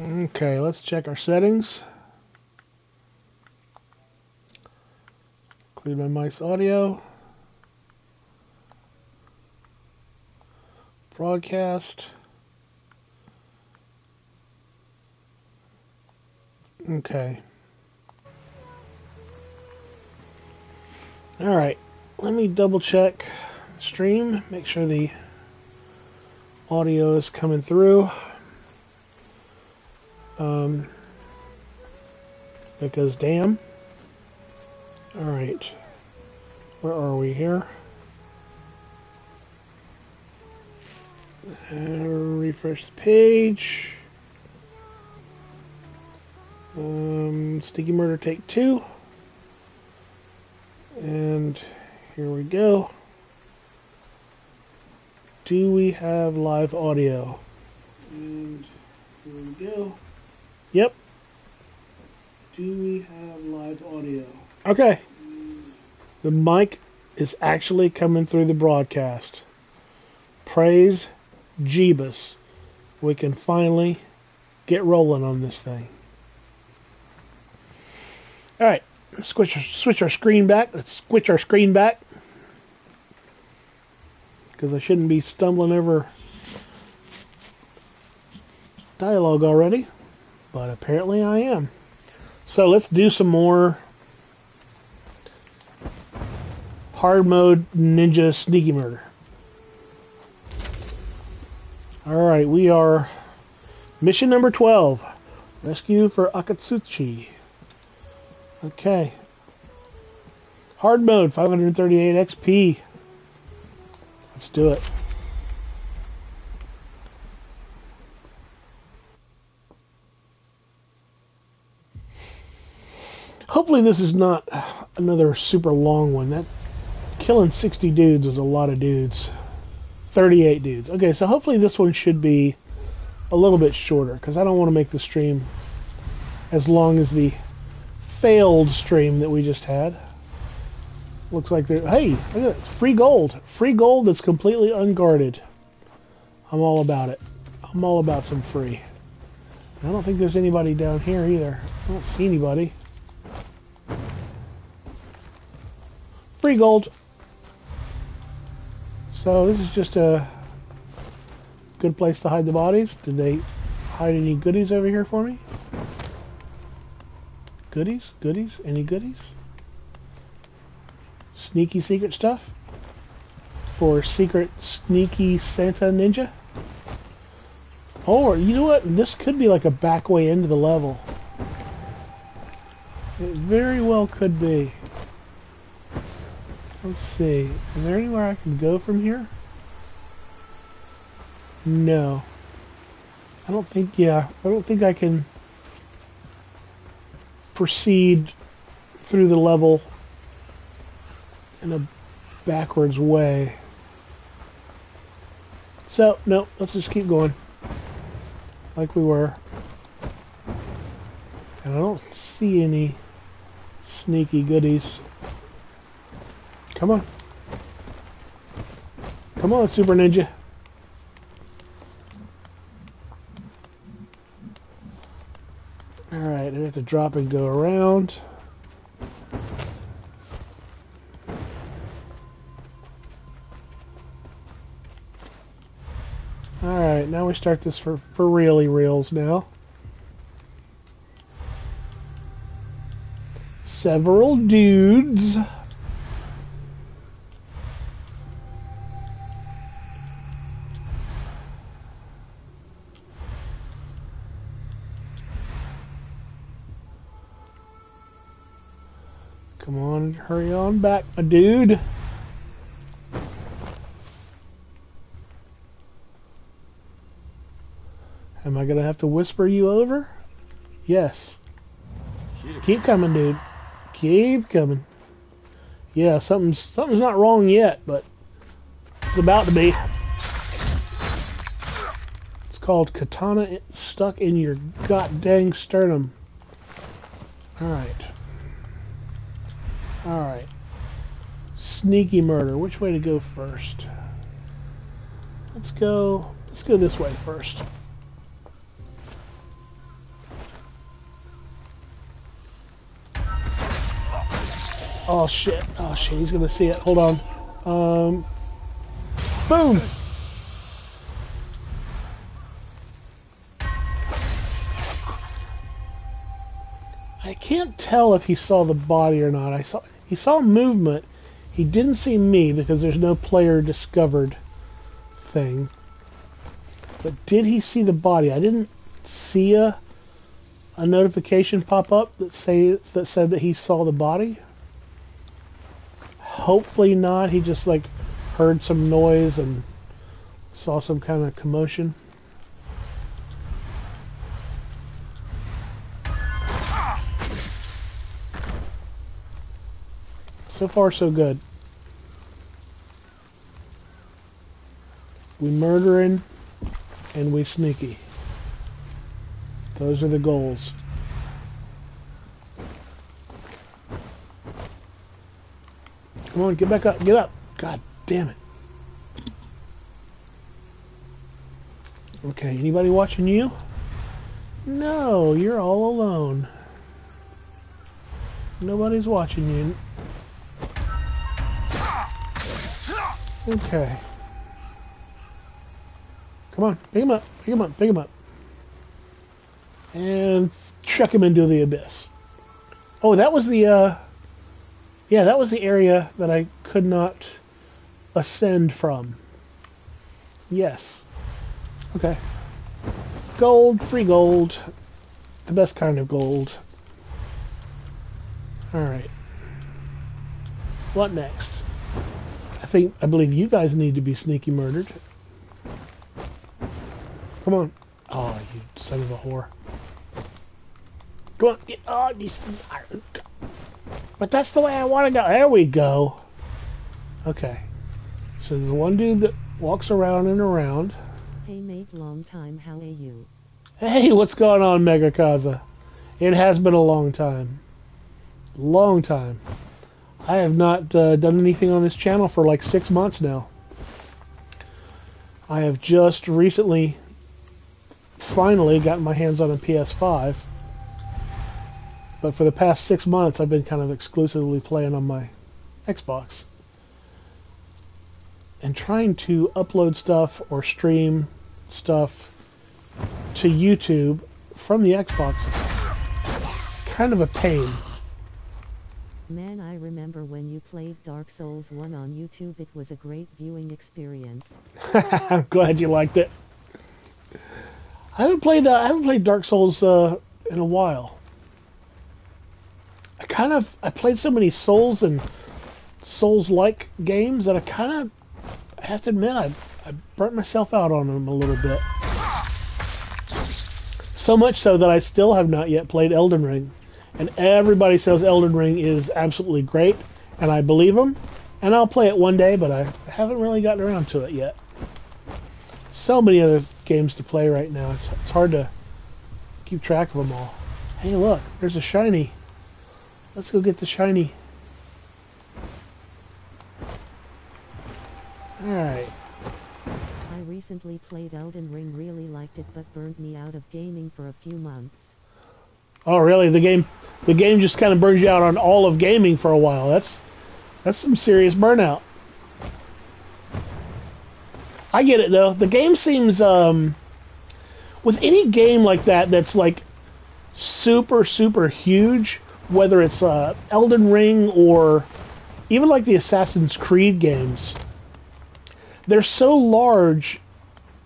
Okay, let's check our settings. Include my mic's audio. Broadcast. Okay. Alright, let me double check stream, make sure the audio is coming through. Because damn. Alright. Where are we here? Refresh the page. Sneaky Murder Take 2. And here we go. Do we have live audio? And here we go. Yep. Do we have live audio? Okay. The mic is actually coming through the broadcast. Praise Jeebus. We can finally get rolling on this thing. Alright. Switch our screen back. Let's switch our screen back. Because I shouldn't be stumbling over dialogue already. But apparently I am. So let's do some more hard mode ninja sneaky murder. Alright, we are mission number 12. Rescue for Akatsuchi. Okay. Hard mode, 538 XP. Let's do it. Hopefully this is not another super long one. That killing 60 dudes is a lot of dudes. 38 dudes. Okay, so hopefully this one should be a little bit shorter, because I don't want to make the stream as long as the failed stream that we just had. Looks like there. Hey, look at it. It's free gold. Free gold that's completely unguarded. I'm all about it. I'm all about some free. I don't think there's anybody down here either. I don't see anybody. Free gold. So this is just a good place to hide the bodies. Did they hide any goodies over here for me? Goodies? Goodies? Any goodies? Sneaky secret stuff? For secret sneaky Santa ninja? Or, you know what? This could be like a back way into the level. It very well could be. Let's see. Is there anywhere I can go from here? No. I don't think, I don't think I can proceed through the level in a backwards way. So, no, let's just keep going. Like we were. And I don't see any sneaky goodies. Come on. Come on, Super Ninja. Alright, I have to drop and go around. Alright, now we start this for really reals now. Several dudes. Come on, hurry on back, my dude. Am I gonna have to whisper you over? Yes. Keep coming, dude. Keep coming. Yeah, something's not wrong yet, but it's about to be. It's called katana stuck in your god dang sternum. Alright. Alright. Sneaky murder. Which way to go first? Let's go this way first. Oh shit. Oh shit, he's gonna see it. Hold on. Boom! I can't tell if he saw the body or not. He saw movement. He didn't see me because there's no player discovered thing. But did he see the body? I didn't see a notification pop up that said that he saw the body. Hopefully not. He just like heard some noise and saw some kind of commotion. So far, so good. We murdering and we sneaky. Those are the goals. Come on, get back up, get up. God damn it. Okay, anybody watching you? No, you're all alone. Nobody's watching you. Okay. Come on, pick him up, pick him up, pick him up. And chuck him into the abyss. Oh, that was the, yeah, that was the area that I could not ascend from. Yes. Okay. Gold, free gold. The best kind of gold. Alright. What next? I believe you guys need to be sneaky murdered. Come on. Oh, you son of a whore. Come on. Get, oh, but that's the way I want to go. There we go. Okay. So there's one dude that walks around and around. Hey mate, long time, how are you? Hey, what's going on, Megakaza? It has been a long time. Long time. I have not done anything on this channel for like 6 months now. I have just recently, finally, gotten my hands on a PS5. But for the past 6 months, I've been kind of exclusively playing on my Xbox. And trying to upload stuff or stream stuff to YouTube from the Xbox is kind of a pain. Man, I remember when you played Dark Souls 1 on YouTube. It was a great viewing experience. I'm glad you liked it. I haven't played Dark Souls in a while. I played so many Souls and Souls-like games that I have to admit I burnt myself out on them a little bit. So much so that I still have not yet played Elden Ring. And everybody says Elden Ring is absolutely great, and I believe them. And I'll play it one day, but I haven't really gotten around to it yet. So many other games to play right now. It's hard to keep track of them all. Hey, look, there's a shiny. Let's go get the shiny. Alright. I recently played Elden Ring, really liked it, but burned me out of gaming for a few months. Oh, really? The game just kind of burns you out on all of gaming for a while. That's some serious burnout. I get it, though. The game seems, with any game like that that's like super, super huge, whether it's Elden Ring or even like the Assassin's Creed games, they're so large,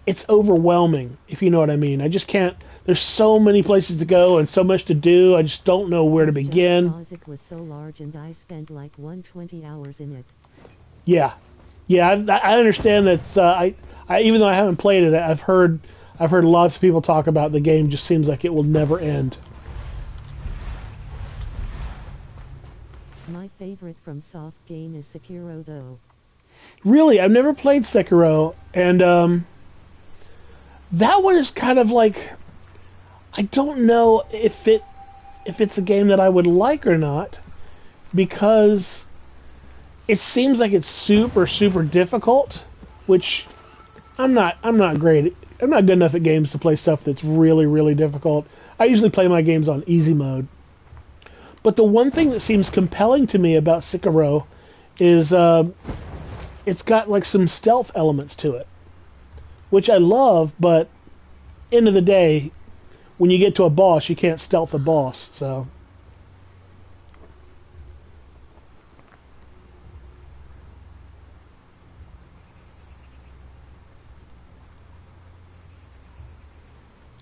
it's overwhelming, if you know what I mean. I just can't. There's so many places to go and so much to do. I just don't know where to begin. Just because it was so large and I spent like 120 hours in it. Yeah, I understand that. I even though I haven't played it, I've heard lots of people talk about the game. Just seems like it will never end. My favorite from soft game is Sekiro, though. Really, I've never played Sekiro, and that one is kind of like, I don't know if it's a game that I would like or not, because it seems like it's super, super difficult, which I'm not great. I'm not good enough at games to play stuff that's really, really difficult. I usually play my games on easy mode. But the one thing that seems compelling to me about Sekiro is it's got like some stealth elements to it, which I love. But end of the day, when you get to a boss, you can't stealth a boss. So.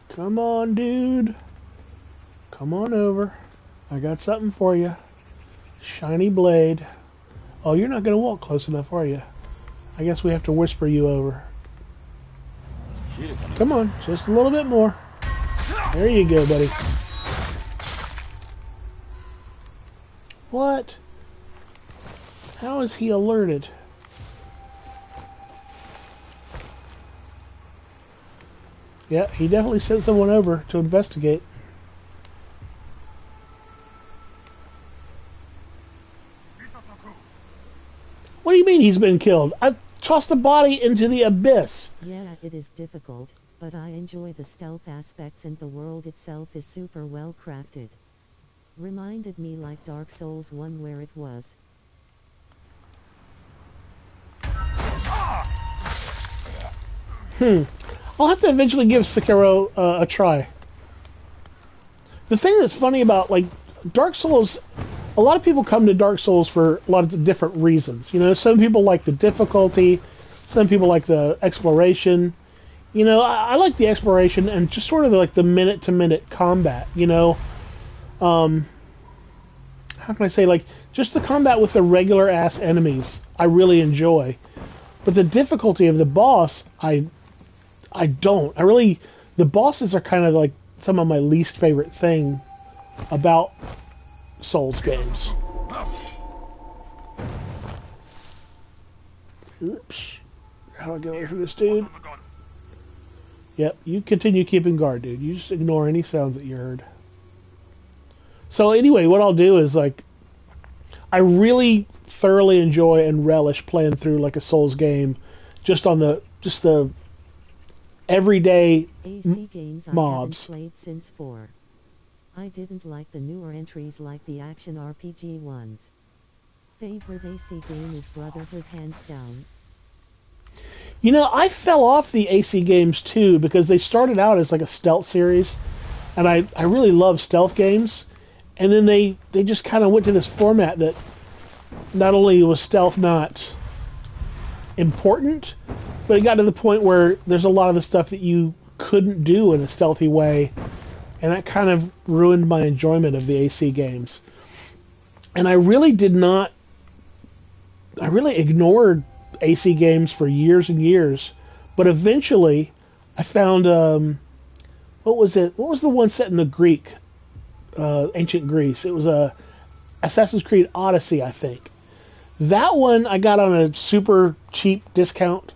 Come on, dude. Come on over. I got something for you. Shiny blade. Oh, you're not going to walk close enough, are you? I guess we have to whisper you over. Come on, just a little bit more. There you go, buddy. What? How is he alerted? Yeah, he definitely sent someone over to investigate. What do you mean he's been killed? I tossed the body into the abyss. Yeah, it is difficult, but I enjoy the stealth aspects and the world itself is super well crafted. Reminded me like Dark Souls 1 where it was. I'll have to eventually give Sekiro a try. The thing that's funny about, like, Dark Souls, a lot of people come to Dark Souls for a lot of different reasons. You know, some people like the difficulty, some people like the exploration. You know, I like the exploration and just sort of like the minute-to-minute combat, you know. How can I say, like, just the combat with the regular-ass enemies, I really enjoy. But the difficulty of the boss, I don't. The bosses are kind of like some of my least favorite thing about Souls games. Oops. How do I get away from this dude? Yep, you continue keeping guard, dude. You just ignore any sounds that you heard. So anyway, what I'll do is, like, I really thoroughly enjoy and relish playing through like a Souls game just on the everyday AC games mobs. I haven't played since 4. I didn't like the newer entries like the action RPG ones. Favorite AC game is Brotherhood hands down. You know, I fell off the AC games too because they started out as like a stealth series, and I really love stealth games, and then they just kind of went to this format that not only was stealth not important, but it got to the point where there's a lot of the stuff that you couldn't do in a stealthy way, and that kind of ruined my enjoyment of the AC games. And I really ignored AC games for years and years, but eventually I found, what was it? What was the one set in the ancient Greece? It was Assassin's Creed Odyssey, I think. That one I got on a super cheap discount,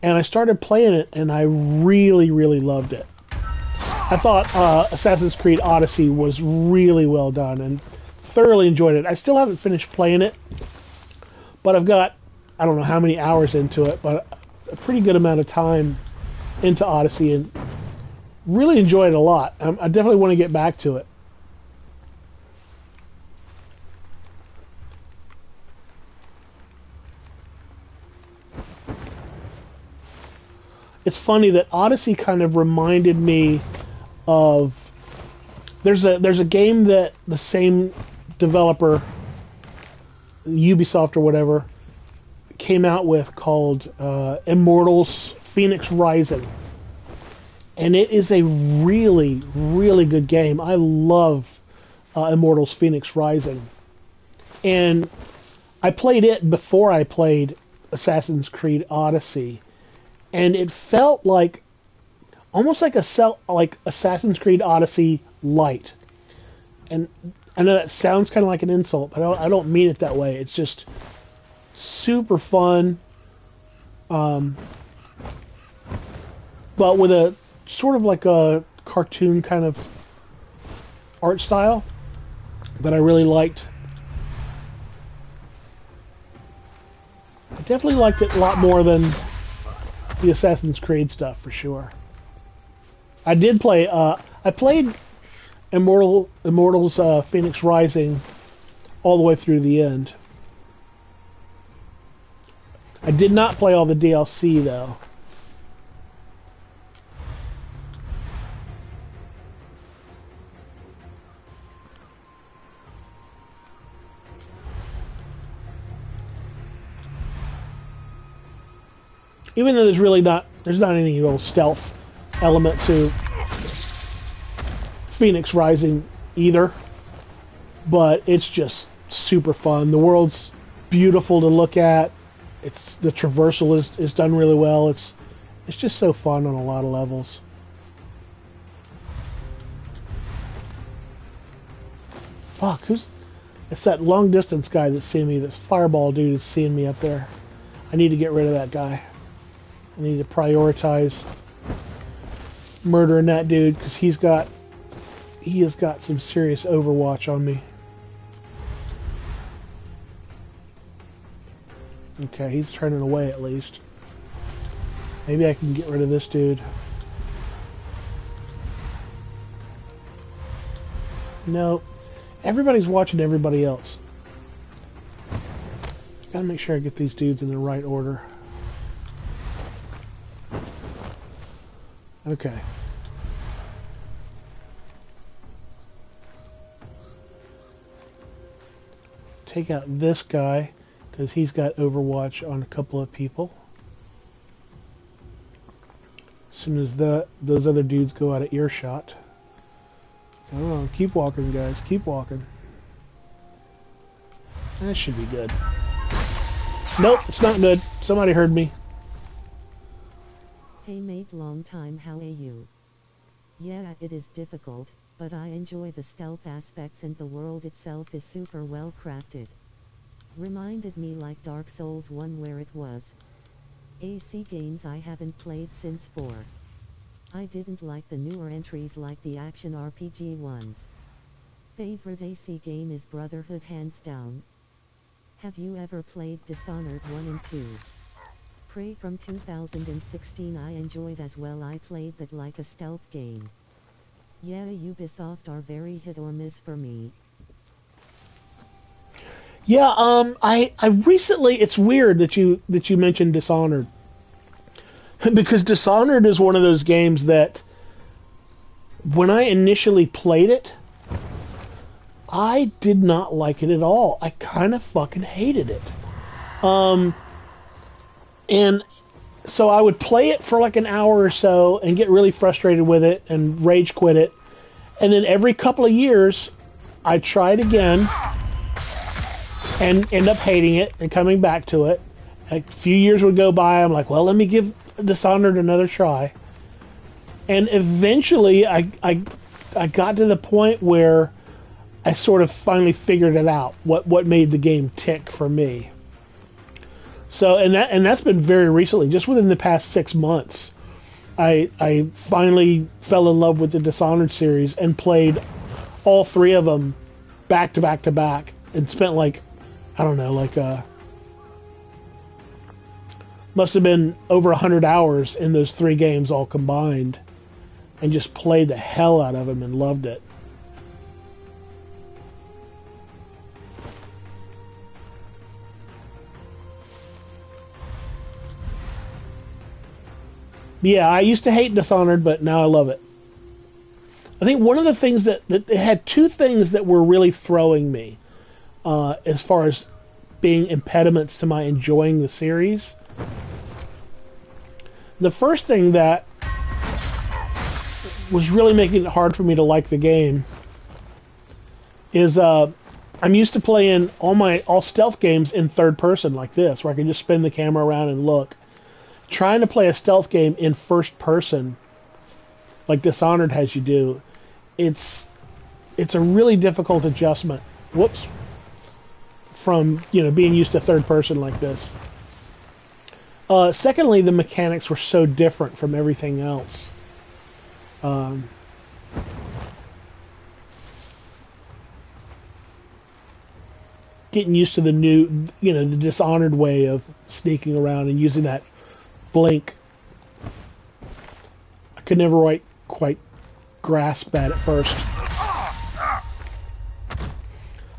and I started playing it, and I really, really loved it. I thought Assassin's Creed Odyssey was really well done, and thoroughly enjoyed it. I still haven't finished playing it, but I've got, I don't know how many hours into it, but a pretty good amount of time into Odyssey, and really enjoyed it a lot. I definitely want to get back to it. It's funny that Odyssey kind of reminded me of there's a game that the same developer, Ubisoft or whatever, came out with called Immortals Phoenix Rising, and it is a really, really good game. I love Immortals Phoenix Rising, and I played it before I played Assassin's Creed Odyssey, and it felt like almost like Assassin's Creed Odyssey light. And I know that sounds kind of like an insult, but I don't mean it that way. It's just super fun, but with a sort of like a cartoon kind of art style that I really liked. I definitely liked it a lot more than the Assassin's Creed stuff, for sure. I did play, I played Immortals Phoenix Rising all the way through the end. I did not play all the DLC though. Even though there's not any real stealth element to Phoenix Rising either, but it's just super fun. The world's beautiful to look at. The traversal is done really well. It's just so fun on a lot of levels. Fuck, it's that long distance guy that's seeing me. This fireball dude is seeing me up there. I need to get rid of that guy. I need to prioritize murdering that dude because he has got some serious Overwatch on me. Okay, he's turning away at least. Maybe I can get rid of this dude. No. Everybody's watching everybody else. Gotta make sure I get these dudes in the right order. Okay. Take out this guy, because he's got Overwatch on a couple of people. As soon as those other dudes go out of earshot. Come on, keep walking, guys. Keep walking. That should be good. Nope, it's not good. Somebody heard me. Hey mate, long time, how are you? Yeah, it is difficult, but I enjoy the stealth aspects and the world itself is super well crafted. Reminded me like Dark Souls 1 where it was. AC games I haven't played since 4. I didn't like the newer entries like the action RPG ones. Favorite AC game is Brotherhood hands down. Have you ever played Dishonored 1 and 2? Prey from 2016 I enjoyed as well. I played that like a stealth game. Yeah, Ubisoft are very hit or miss for me. Yeah, I recently, it's weird that you mentioned Dishonored. Because Dishonored is one of those games that when I initially played it, I did not like it at all. I kind of fucking hated it. And so I would play it for like an hour or so and get really frustrated with it and rage quit it. And then every couple of years, I'd try it again and end up hating it and coming back to it. A few years would go by, I'm like, well, let me give Dishonored another try. And eventually, I got to the point where I sort of finally figured it out, what made the game tick for me. So, and that's been very recently, just within the past 6 months. I finally fell in love with the Dishonored series and played all 3 of them back to back to back and spent like, I don't know, like must have been over 100 hours in those 3 games all combined and just played the hell out of them and loved it. Yeah, I used to hate Dishonored, but now I love it. I think one of the things that it had 2 things that were really throwing me as far as being impediments to my enjoying the series. The first thing that was really making it hard for me to like the game is I'm used to playing all stealth games in third person like this, where I can just spin the camera around and look. Trying to play a stealth game in first person, like Dishonored has you do, it's a really difficult adjustment. Whoops. From being used to third person like this. Secondly, the mechanics were so different from everything else. Getting used to the new, the Dishonored way of sneaking around and using that blink. I could never quite grasp that at first.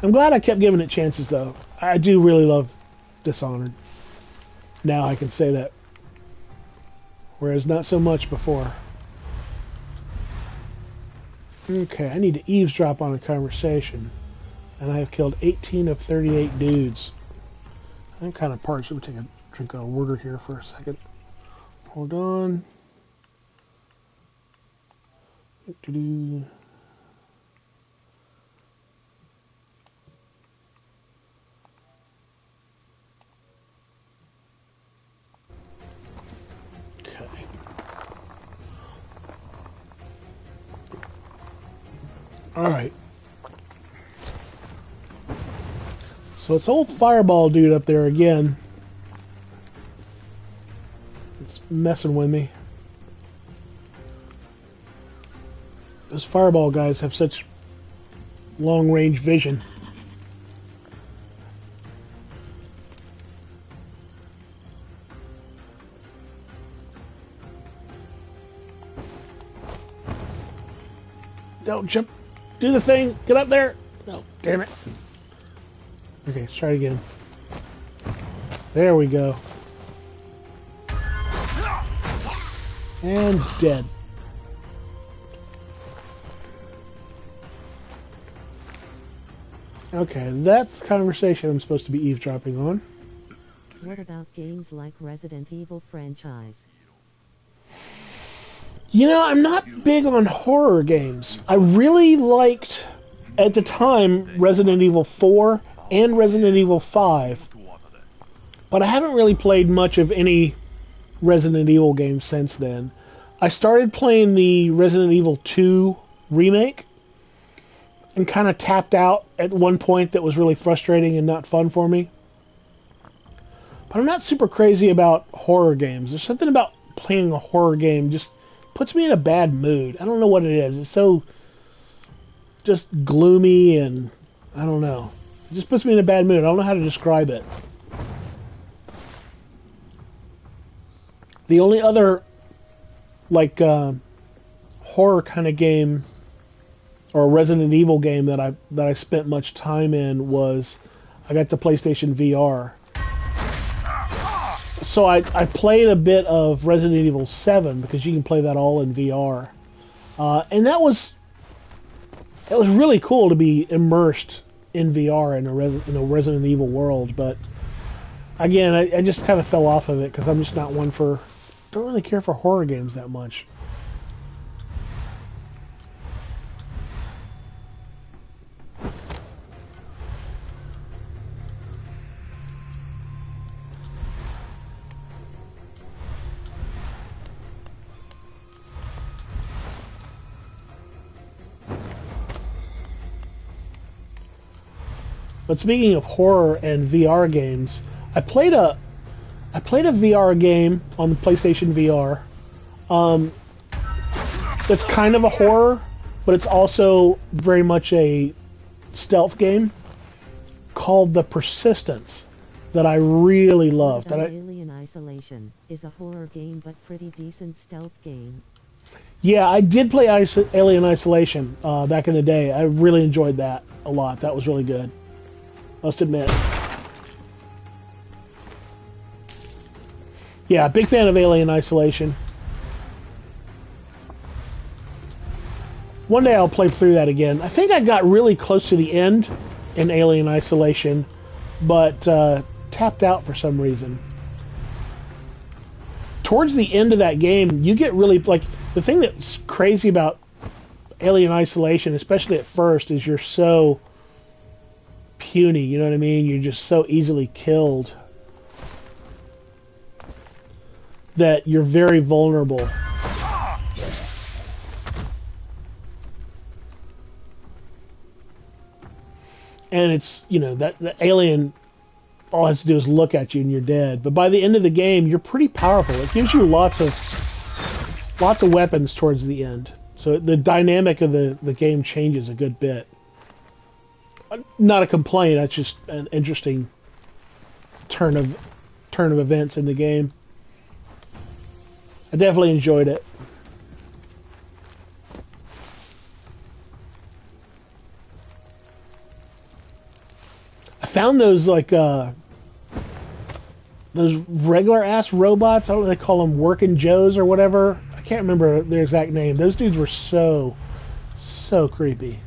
I'm glad I kept giving it chances, though. I do really love Dishonored. Now I can say that. Whereas not so much before. Okay, I need to eavesdrop on a conversation. And I have killed 18 of 38 dudes. I'm kind of parched. Let me take a drink of water here for a second. Hold on. Do-do-do. Okay. Alright. So it's old Fireball dude up there again. It's messing with me. Those Fireball guys have such long-range vision. Don't jump. Do the thing. Get up there. No, damn it. Okay, let's try it again. There we go. And dead. Okay, that's the conversation I'm supposed to be eavesdropping on. What about games like Resident Evil franchise? You know, I'm not big on horror games. I really liked, at the time, Resident Evil 4 and Resident Evil 5. But I haven't really played much of any Resident Evil games since then. I started playing the Resident Evil 2 remake and kind of tapped out at one point that was really frustrating and not fun for me. But I'm not super crazy about horror games. There's something about playing a horror game just puts me in a bad mood. I don't know what it is. It's so just gloomy and I don't know. It just puts me in a bad mood. I don't know how to describe it. The only other like horror kind of game or Resident Evil game that I spent much time in was I got the PlayStation VR. So I played a bit of Resident Evil 7 because you can play that all in VR. And that was really cool to be immersed in VR in a Resident Evil world, but again, I just kind of fell off of it because I'm just not one for don't really care for horror games that much. But speaking of horror and VR games, I played a VR game on the PlayStation VR. That's kind of a horror, but it's also very much a stealth game called The Persistence that I really loved. Alien Isolation is a horror game, but pretty decent stealth game. Yeah, I did play Alien Isolation back in the day. I really enjoyed that a lot. That was really good. Must admit. Yeah, big fan of Alien Isolation. One day I'll play through that again. I think I got really close to the end in Alien Isolation, but tapped out for some reason. Towards the end of that game, you get really, like, the thing that's crazy about Alien Isolation, especially at first, is you're so puny, you know what I mean? You're just so easily killed that you're very vulnerable. And it's, you know, that the alien all it has to do is look at you and you're dead. But by the end of the game, you're pretty powerful. It gives you lots of weapons towards the end. So the dynamic of the game changes a good bit. Not a complaint, that's just an interesting turn of events in the game. I definitely enjoyed it. found those like those regular ass robots. I don't know, they call them working Joes or whatever. I can't remember their exact name. Those dudes were so creepy.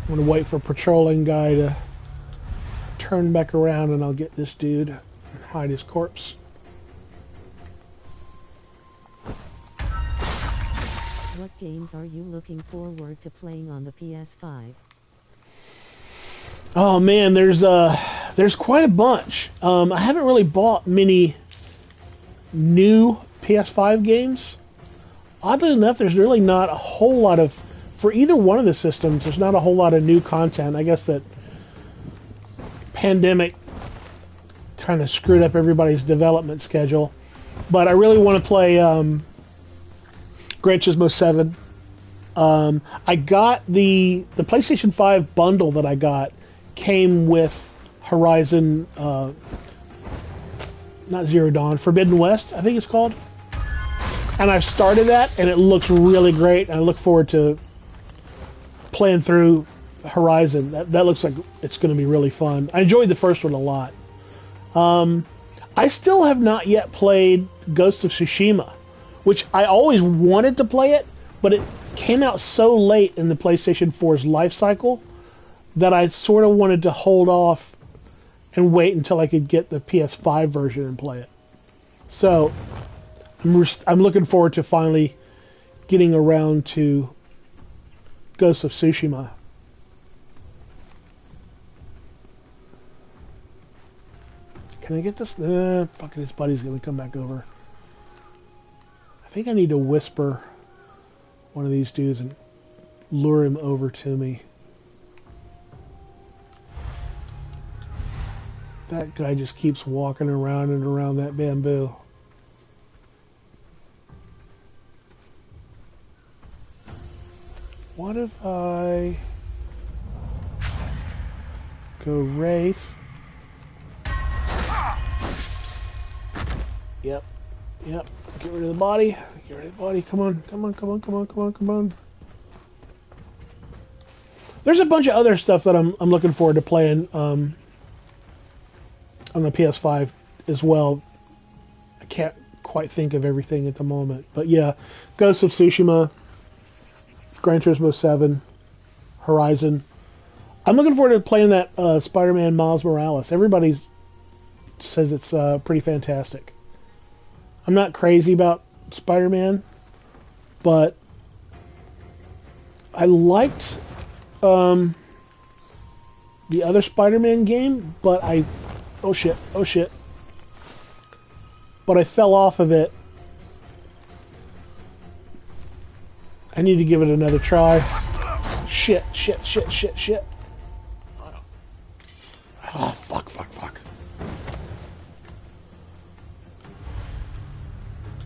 I'm gonna wait for patrolling guy to turn back around and I'll get this dude and hide his corpse. What games are you looking forward to playing on the PS5? Oh man, there's quite a bunch. I haven't really bought many new PS5 games. Oddly enough, there's really not a whole lot of, for either one of the systems, there's not a whole lot of new content. I guess that pandemic kind of screwed up everybody's development schedule. But I really want to play Gran Turismo 7. I got the PlayStation 5 bundle that I got came with Horizon, not Zero Dawn, Forbidden West, I think it's called. And I've started that, and it looks really great. And I look forward to playing through Horizon. That looks like it's going to be really fun. I enjoyed the first one a lot. I still have not yet played Ghost of Tsushima, which I always wanted to play it, but it came out so late in the PlayStation 4's life cycle that I sort of wanted to hold off and wait until I could get the PS5 version and play it. So I'm looking forward to finally getting around to Ghost of Tsushima. Can I get this? Fucking his buddy's gonna come back over. I think I need to whisper one of these dudes and lure him over to me. That guy just keeps walking around and around that bamboo. What if I go Wraith? Yep. Get rid of the body. Get rid of the body. Come on. There's a bunch of other stuff that I'm looking forward to playing on the PS5 as well. I can't quite think of everything at the moment, but yeah, Ghost of Tsushima, Gran Turismo 7, Horizon. I'm looking forward to playing that Spider-Man Miles Morales. Everybody says it's pretty fantastic. I'm not crazy about Spider-Man, but I liked the other Spider-Man game, but oh shit. But I fell off of it. I need to give it another try. Shit. Ah, fuck.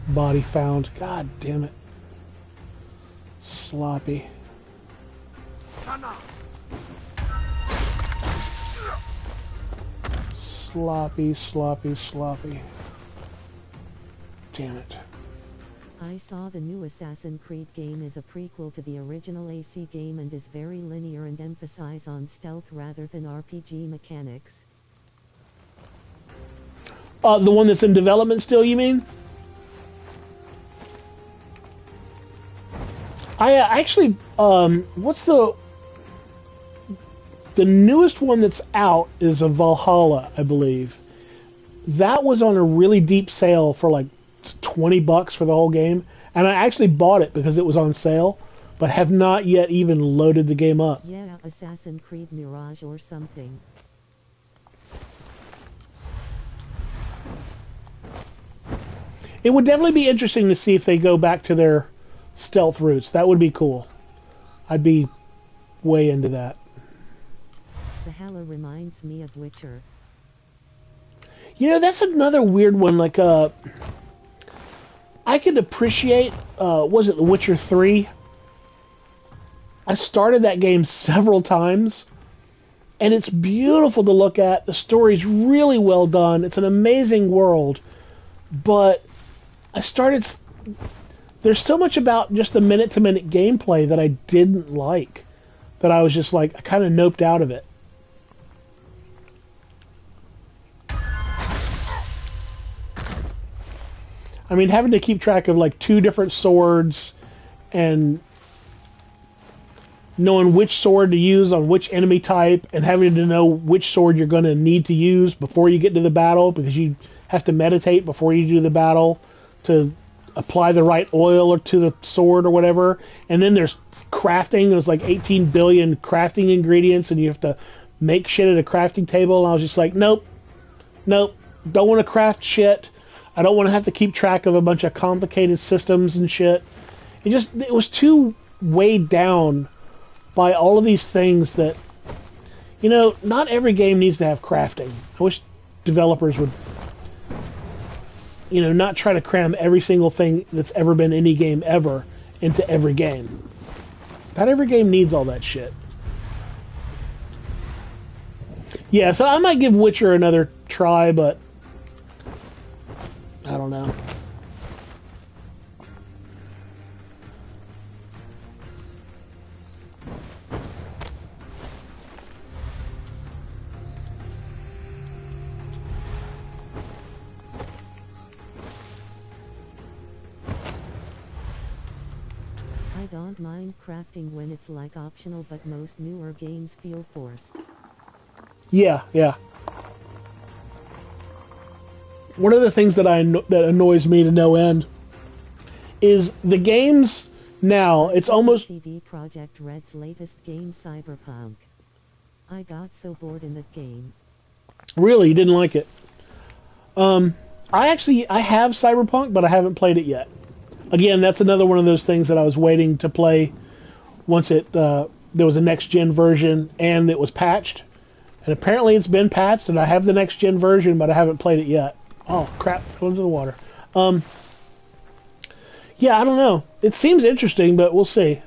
Body found. God damn it. Sloppy. Sloppy. Damn it. I saw the new Assassin's Creed game is a prequel to the original AC game and is very linear and emphasize on stealth rather than RPG mechanics. The one that's in development still, you mean? I actually, what's the newest one that's out is a Valhalla, I believe. That was on a really deep sale for like $20 for the whole game, and I actually bought it because it was on sale, but have not yet even loaded the game up. Yeah, Assassin's Creed Mirage or something. It would definitely be interesting to see if they go back to their stealth roots. That would be cool. I'd be way into that. The Halla reminds me of Witcher. You know, that's another weird one. Like, I could appreciate, was it The Witcher 3? I started that game several times, and it's beautiful to look at. The story's really well done. It's an amazing world, but I started. There's so much about just the minute-to-minute gameplay that I didn't like, that I was just like, I kind of noped out of it. I mean, having to keep track of like 2 different swords and knowing which sword to use on which enemy type, and having to know which sword you're going to need to use before you get to the battle, because you have to meditate before you do the battle to apply the right oil or to the sword or whatever. And then there's crafting. There's like 18 billion crafting ingredients, and you have to make shit at a crafting table. And I was just like, nope, don't want to craft shit. I don't want to have to keep track of a bunch of complicated systems and shit. It was too weighed down by all of these things that, not every game needs to have crafting. I wish developers would, not try to cram every single thing that's ever been any game ever into every game. Not every game needs all that shit. Yeah, so I might give Witcher another try, but I don't know. I don't mind crafting when it's like optional, but most newer games feel forced. Yeah. One of the things that that annoys me to no end is the games now. It's almost CD Projekt Red's latest game, Cyberpunk. I got so bored in that game. Really, you didn't like it. I have Cyberpunk, but I haven't played it yet. Again, that's another one of those things that I was waiting to play once there was a next gen version and it was patched. And apparently it's been patched, and I have the next gen version, but I haven't played it yet. Oh crap! Go into the water. Yeah, I don't know. It seems interesting, but we'll see.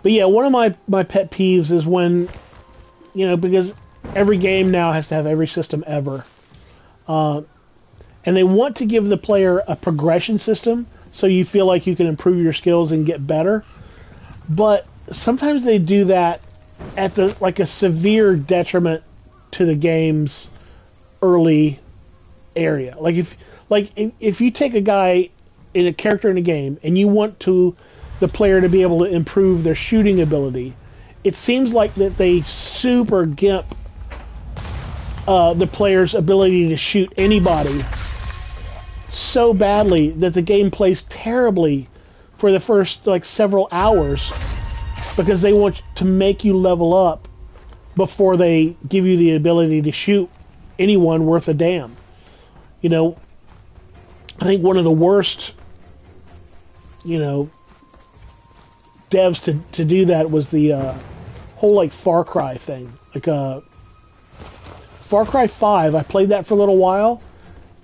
But yeah, one of my pet peeves is when, because every game now has to have every system ever. And they want to give the player a progression system so you feel like you can improve your skills and get better. But sometimes they do that at a severe detriment to the game's early area. If you take a character in a game and you want the player to be able to improve their shooting ability, it seems like that they super gimp the player's ability to shoot anybody so badly that the game plays terribly for the first several hours, because they want to make you level up before they give you the ability to shoot anyone worth a damn. I think one of the worst, devs to do that was the whole Far Cry thing. Far Cry 5, I played that for a little while,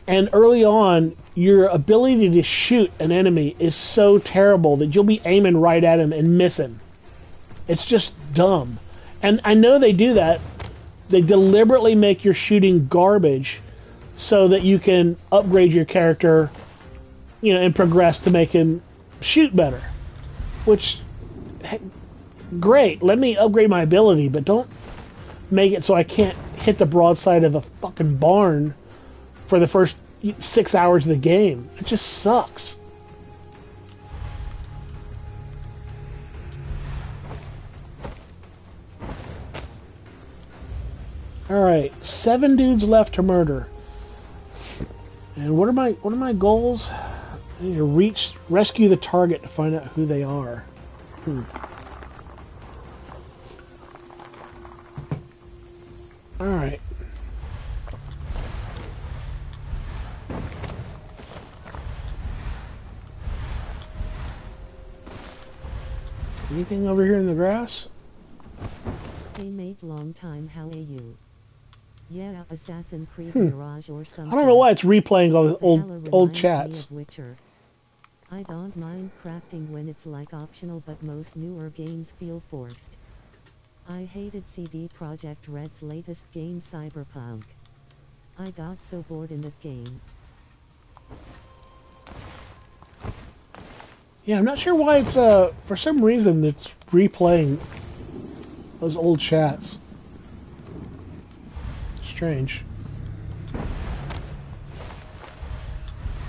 and early on, your ability to shoot an enemy is so terrible that you'll be aiming right at him and miss him. It's just dumb. And I know they do that. They deliberately make your shooting garbage so that you can upgrade your character, and progress to make him shoot better. Which, great, let me upgrade my ability, but don't make it so I can't hit the broadside of a fucking barn for the first 6 hours of the game. It just sucks. Alright, 7 dudes left to murder. And what are my goals? I need to rescue the target to find out who they are. Alright. Anything over here in the grass? Hey mate, long time, how are you? Yeah, Assassin's Creed Mirage or something. I don't know why it's replaying all this old reminds chats. Me of Witcher. I don't mind crafting when it's like optional, but most newer games feel forced. I hated CD Projekt Red's latest game Cyberpunk. I got so bored in that game. Yeah, I'm not sure why it's, for some reason it's replaying those old chats. Strange.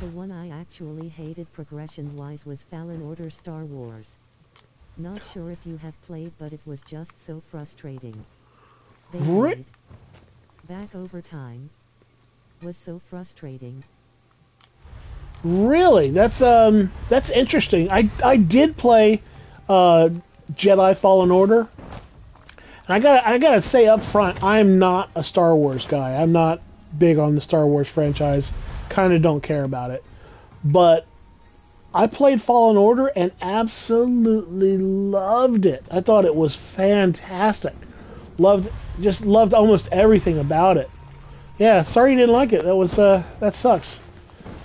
The one I actually hated progression-wise was Fallen Order Star Wars. Not sure if you have played, but it was just so frustrating. They made back over time. Was so frustrating. Really? That's interesting. I did play Jedi Fallen Order. And I gotta say up front, I'm not a Star Wars guy. I'm not big on the Star Wars franchise. Kinda don't care about it. But I played Fallen Order and absolutely loved it. I thought it was fantastic. Loved almost everything about it. Yeah, sorry you didn't like it. That sucks.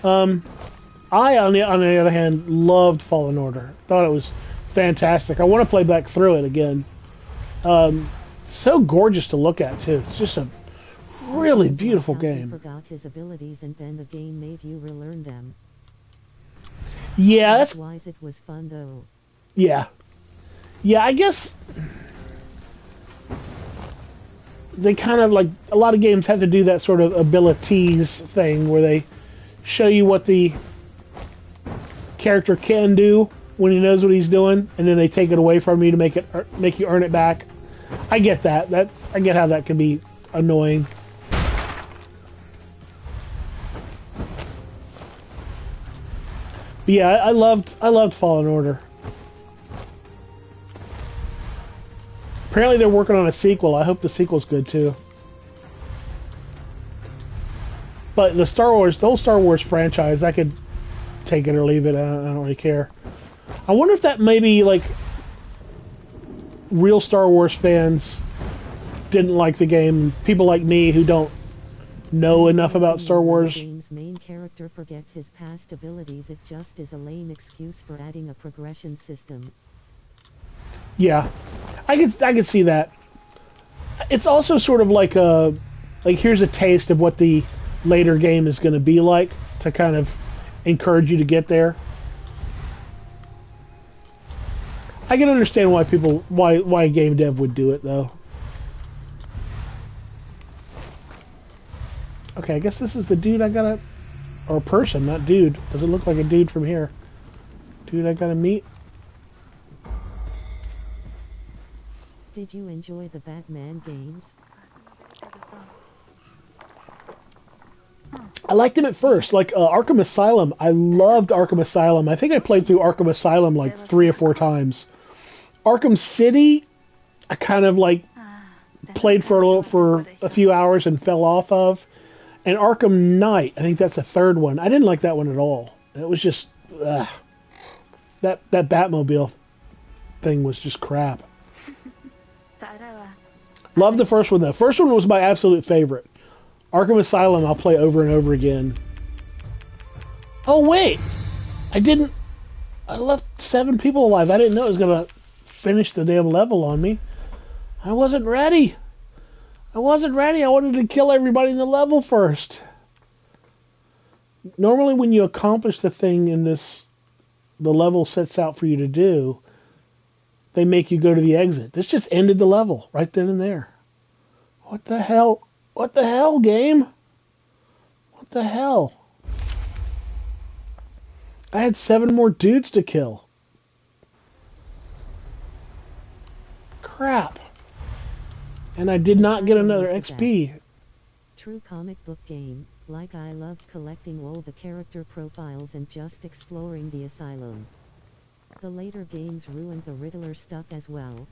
I on the other hand loved Fallen Order. Thought it was fantastic. I want to play back through it again. So gorgeous to look at too. It's just a really beautiful game. You forgot his abilities and then the game made you relearn them. Yeah, that's Otherwise it was fun though. Yeah. Yeah, I guess they kind of like a lot of games have to do that sort of abilities thing where they show you what the character can do when he knows what he's doing, and then they take it away from you to make you earn it back. I get that. I get how that can be annoying. But yeah, I loved Fallen Order. Apparently they're working on a sequel. I hope the sequel's good too. But the whole Star Wars franchise, I could take it or leave it. I don't really care. I wonder if that maybe like real Star Wars fans didn't like the game. People like me who don't know enough about Star Wars. The game's main character forgets his past abilities. It just is a lame excuse for adding a progression system. Yeah, I could see that. It's also sort of like here's a taste of what the later game is going to be like to kind of encourage you to get there. I can understand why a game dev would do it though. Okay, I guess this is the dude I gotta, or person, not dude. Doesn't look like a dude from here. Dude I gotta meet. Did you enjoy the Batman games? I liked him at first, like Arkham Asylum. I loved Arkham Asylum. I think I played through Arkham Asylum like 3 or 4 times. Arkham City, I kind of like played for a few hours and fell off of. And Arkham Knight, I think that's a third one. I didn't like that one at all. It was just that Batmobile thing was just crap. Love the first one though. First one was my absolute favorite. Arkham Asylum I'll play over and over again. Oh wait! I left 7 people alive. I didn't know it was gonna finish the damn level on me. I wasn't ready. I wanted to kill everybody in the level first. Normally when you accomplish the thing in the level sets out for you to do, they make you go to the exit. This just ended the level right then and there. What the hell? What the hell, game? What the hell? I had 7 more dudes to kill. Crap. And I did not get another XP. True comic book game, like I loved collecting all the character profiles and just exploring the asylum. The later games ruined the Riddler stuff as well.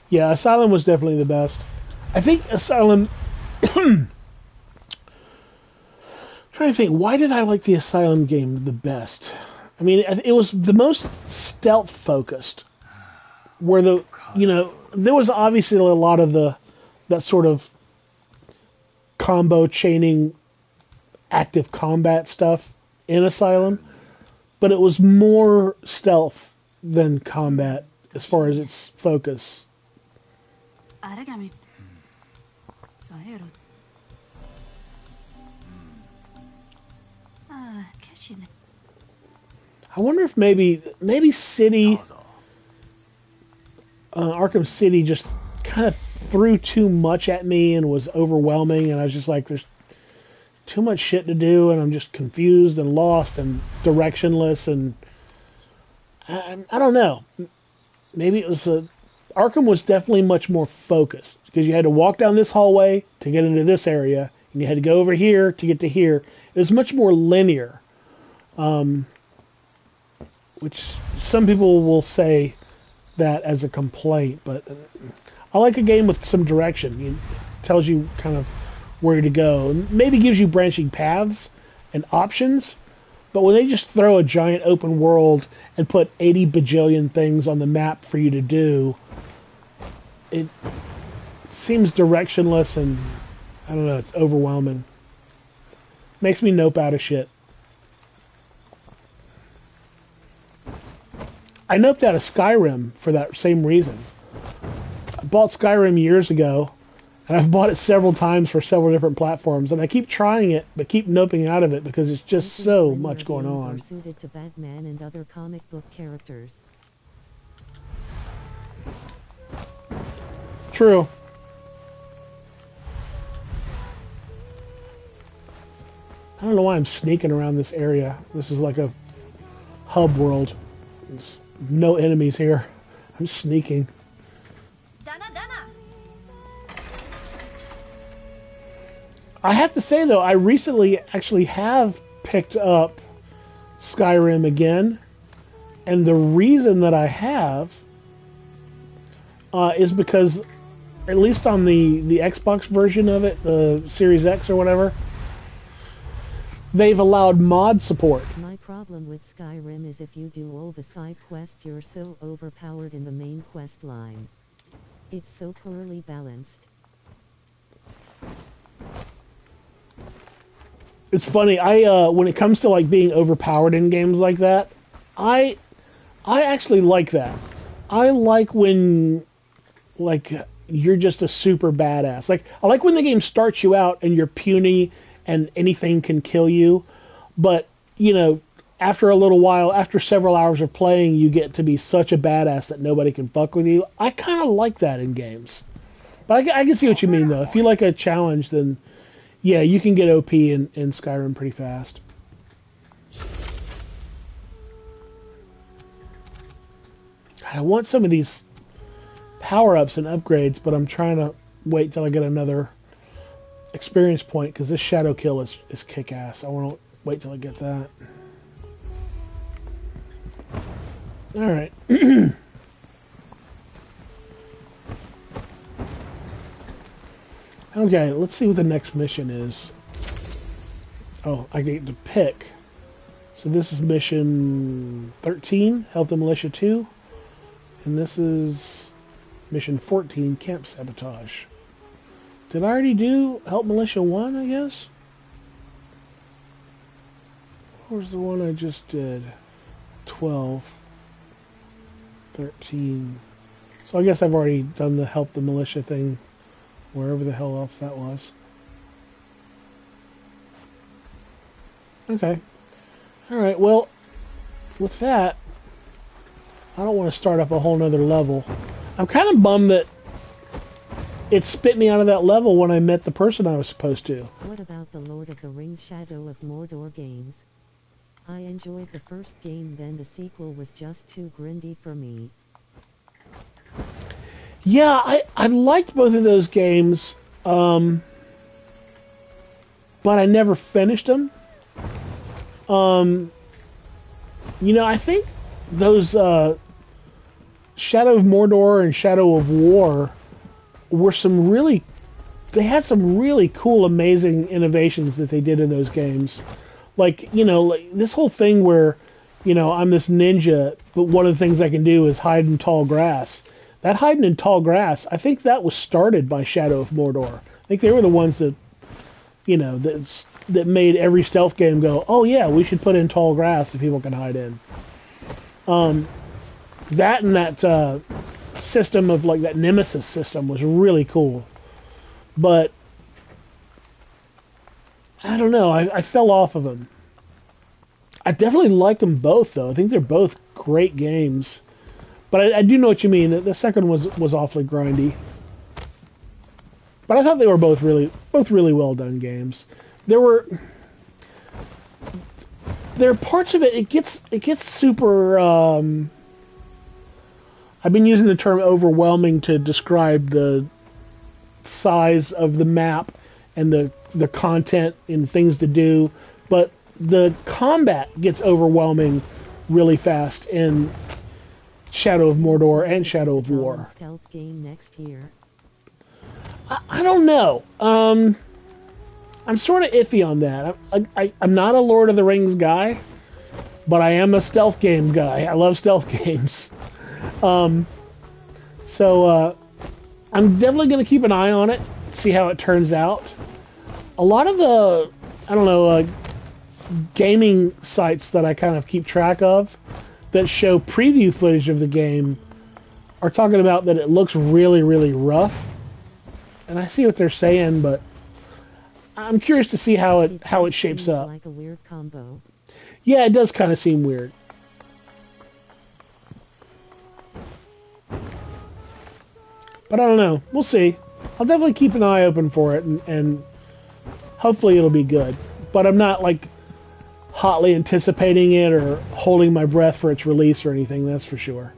Yeah, Asylum was definitely the best. I think Asylum... I'm trying to think, why did I like the Asylum game the best? I mean, it was the most stealth focused. Where there was obviously a lot of that sort of combo chaining active combat stuff in Asylum, but it was more stealth than combat as far as its focus. Aragami. I wonder if maybe City, Arkham City just kind of threw too much at me and was overwhelming, and I was just like, there's too much shit to do, and I'm just confused and lost and directionless, and I don't know. Maybe it was Arkham was definitely much more focused, because you had to walk down this hallway to get into this area, and you had to go over here to get to here. It was much more linear, which some people will say that as a complaint, but I like a game with some direction. It tells you kind of where to go, and maybe gives you branching paths and options. But when they just throw a giant open world and put 80 bajillion things on the map for you to do, it seems directionless, and I don't know, it's overwhelming. Makes me nope out of shit. I noped out of Skyrim for that same reason. I bought Skyrim years ago, and I've bought it several times for several different platforms, and I keep trying it, but keep noping out of it because it's just so much going on. Are suited to Batman and other comic book characters. True. I don't know why I'm sneaking around this area. This is like a hub world. There's no enemies here. I'm sneaking. I have to say, though, I recently actually have picked up Skyrim again, and the reason that I have is because, at least on the Xbox version of it, the Series X or whatever, they've allowed mod support. My problem with Skyrim is if you do all the side quests, you're so overpowered in the main quest line. It's so poorly balanced. It's funny, when it comes to like being overpowered in games like that, I actually like that. I like when like you're just a super badass. Like I like when the game starts you out and you're puny and anything can kill you, but you know, after a little while, after several hours of playing, you get to be such a badass that nobody can fuck with you. I kind of like that in games. But I can see what you mean, though. If you like a challenge, then yeah, you can get OP in Skyrim pretty fast. God, I want some of these power-ups and upgrades, but I'm trying to wait till I get another experience point, because this Shadow Kill is kick-ass. I want to wait till I get that. Alright. Okay, let's see what the next mission is. Oh, I get to pick. So this is mission 13, Help the Militia 2. And this is mission 14, Camp Sabotage. Did I already do Help Militia 1, I guess? What was the one I just did? 12. 13. So I guess I've already done the Help the Militia thing, wherever the hell else that was. Okay. Alright, well, with that, I don't want to start up a whole nother level. I'm kind of bummed that it spit me out of that level when I met the person I was supposed to. What about the Lord of the Rings Shadow of Mordor games? I enjoyed the first game, then the sequel was just too grindy for me. Yeah, I liked both of those games, but I never finished them. You know, I think those Shadow of Mordor and Shadow of War were they had some really cool, amazing innovations that they did in those games. Like, you know, like this whole thing where, you know, I'm this ninja, but one of the things I can do is hide in tall grass. That hiding in tall grass, I think that was started by Shadow of Mordor. I think they were the ones that that made every stealth game go, oh yeah, we should put in tall grass that people can hide in. That and that system of like that Nemesis system was really cool, but I don't know. I fell off of them. I definitely like them both, though. I think they're both great games. But I do know what you mean. The second was awfully grindy. But I thought they were both really well done games. There are parts of it. It gets super. I've been using the term overwhelming to describe the size of the map and the content and things to do, but the combat gets overwhelming really fast in Shadow of Mordor and Shadow of War. Stealth game next year. I don't know. I'm sort of iffy on that. I'm not a Lord of the Rings guy, but I am a stealth game guy. I love stealth games. So I'm definitely going to keep an eye on it, see how it turns out. A lot of the, gaming sites that I kind of keep track of that show preview footage of the game are talking about that it looks really, really rough. And I see what they're saying, but I'm curious to see how it shapes up. Like a weird combo. Yeah, it does kind of seem weird. But I don't know. We'll see. I'll definitely keep an eye open for it, and hopefully it'll be good. But I'm not like hotly anticipating it or holding my breath for its release or anything. That's for sure.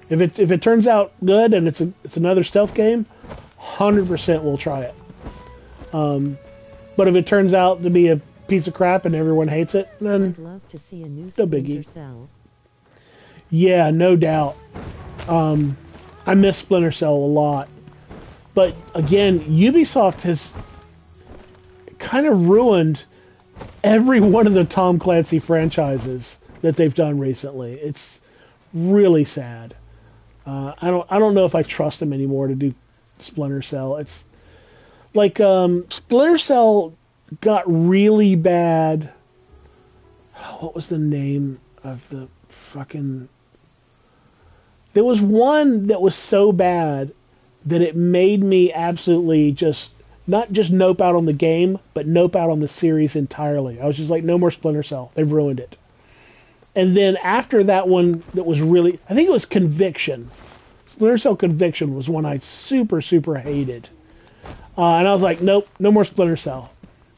If it turns out good and it's another stealth game, 100% we'll try it. But if it turns out to be a piece of crap and everyone hates it, then I'd love to see a new no biggie. Cell. Yeah, no doubt. I miss Splinter Cell a lot. But again, Ubisoft has kind of ruined every one of the Tom Clancy franchises that they've done recently. It's really sad. I don't know if I trust them anymore to do Splinter Cell. It's like Splinter Cell got really bad. What was the name of the fucking... There was one that was so bad that it made me absolutely just, not just nope out on the game, but nope out on the series entirely. I was just like, no more Splinter Cell. They've ruined it. And then after that one that was really, I think it was Conviction. Splinter Cell Conviction was one I super, super hated. And I was like, nope, no more Splinter Cell.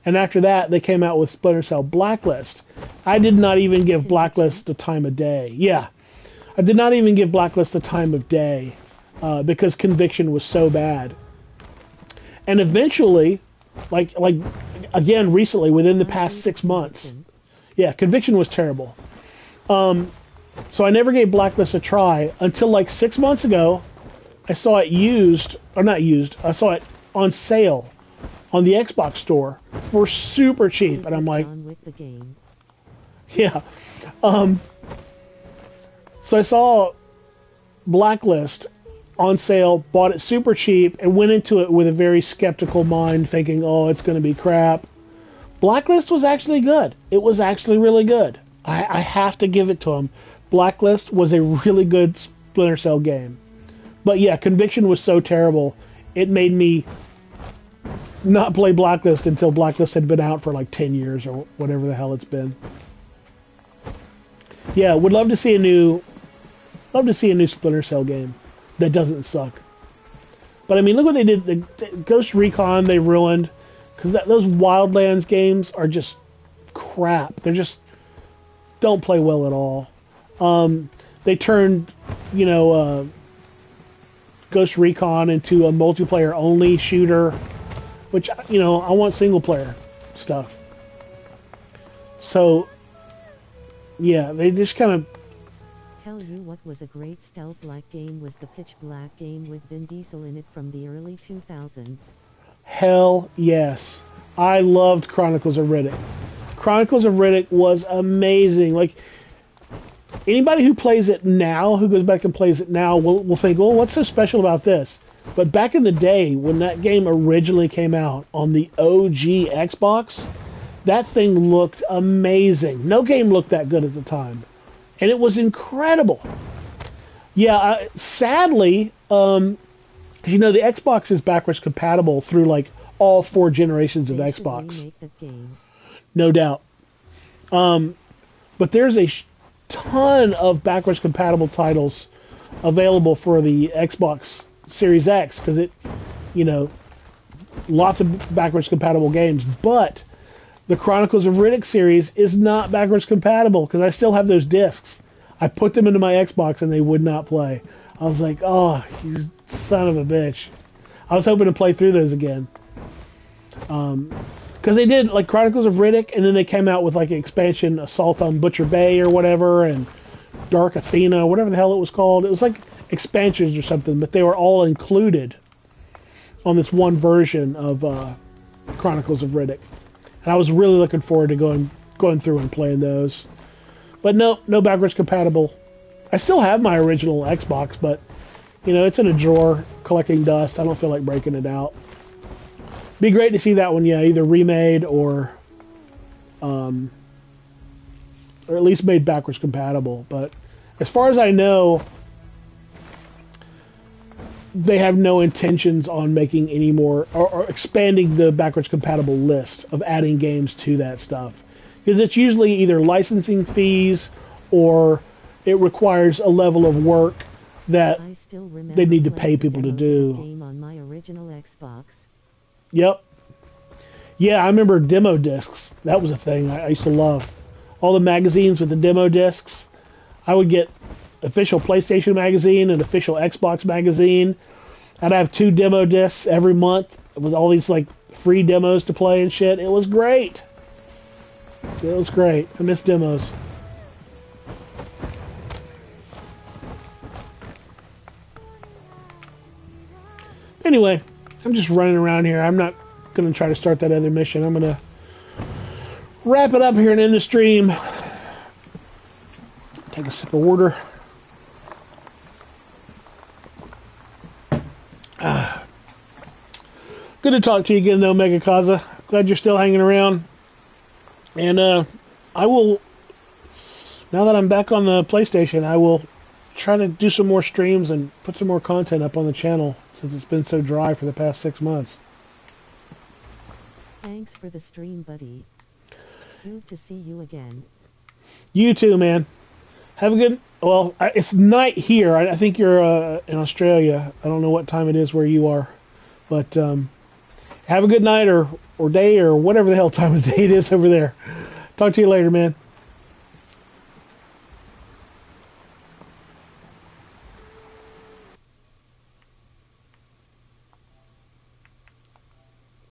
And after that, they came out with Splinter Cell Blacklist. I did not even give Blacklist the time of day. Yeah. I did not even give Blacklist the time of day because Conviction was so bad. And eventually, like again recently, within the past 6 months, yeah, Conviction was terrible. So I never gave Blacklist a try until like 6 months ago. I saw it I saw it on sale on the Xbox store for super cheap, and I'm like, yeah. So I saw Blacklist on sale, bought it super cheap, and went into it with a very skeptical mind, thinking, oh, it's going to be crap. Blacklist was actually good. It was actually really good. I have to give it to them. Blacklist was a really good Splinter Cell game. But yeah, Conviction was so terrible, it made me not play Blacklist until Blacklist had been out for like 10 years or whatever the hell it's been. Yeah, would love to see a new Splinter Cell game that doesn't suck. But I mean, look what they did. The Ghost Recon they ruined, because those Wildlands games are just crap. They're just don't play well at all. They turned, Ghost Recon into a multiplayer only shooter, which I want single player stuff. So yeah, they just kind of. Tell you what was a great stealth-like game was the Pitch Black game with Vin Diesel in it from the early 2000s. Hell yes. I loved Chronicles of Riddick. Chronicles of Riddick was amazing. Like, anybody who plays it now, who goes back and plays it now, will think, well, what's so special about this? But back in the day, when that game originally came out on the OG Xbox, that thing looked amazing. No game looked that good at the time. And it was incredible. Yeah, sadly, the Xbox is backwards compatible through like all 4 generations of They should Xbox. remake that game. No doubt. But there's a ton of backwards compatible titles available for the Xbox Series X because it, lots of backwards compatible games. But the Chronicles of Riddick series is not backwards compatible because I still have those discs. I put them into my Xbox and they would not play. I was like, oh, you son of a bitch. I was hoping to play through those again. Because they did like Chronicles of Riddick, and then they came out with like an expansion, Assault on Butcher Bay or whatever, and Dark Athena, whatever the hell it was called. It was like expansions or something, but they were all included on this one version of Chronicles of Riddick. And I was really looking forward to going through and playing those. But no backwards compatible. I still have my original Xbox, but it's in a drawer collecting dust. I don't feel like breaking it out. Be great to see that one, either remade or at least made backwards compatible. But as far as I know, they have no intentions on making any more or expanding the backwards compatible list of adding games to that stuff, because it's usually either licensing fees or it requires a level of work that they need to pay people to do. Game on my original Xbox. Yep. Yeah, I remember demo discs. That was a thing I used to love. All the magazines with the demo discs. I would get official PlayStation magazine and official Xbox magazine. I'd have 2 demo discs every month with all these like free demos to play and shit. It was great. It was great. I miss demos. Anyway, I'm just running around here. I'm not going to try to start that other mission. I'm going to wrap it up here and end the stream. Take a sip of water. Good to talk to you again, though, Megakaza. Glad you're still hanging around. And I will, now that I'm back on the PlayStation, I will try to do some more streams and put some more content up on the channel, since it's been so dry for the past 6 months. Thanks for the stream, buddy. Good to see you again. You too, man. Have a good... Well, it's night here. I think you're in Australia. I don't know what time it is where you are. But have a good night or day or whatever the hell time of day it is over there. Talk to you later, man.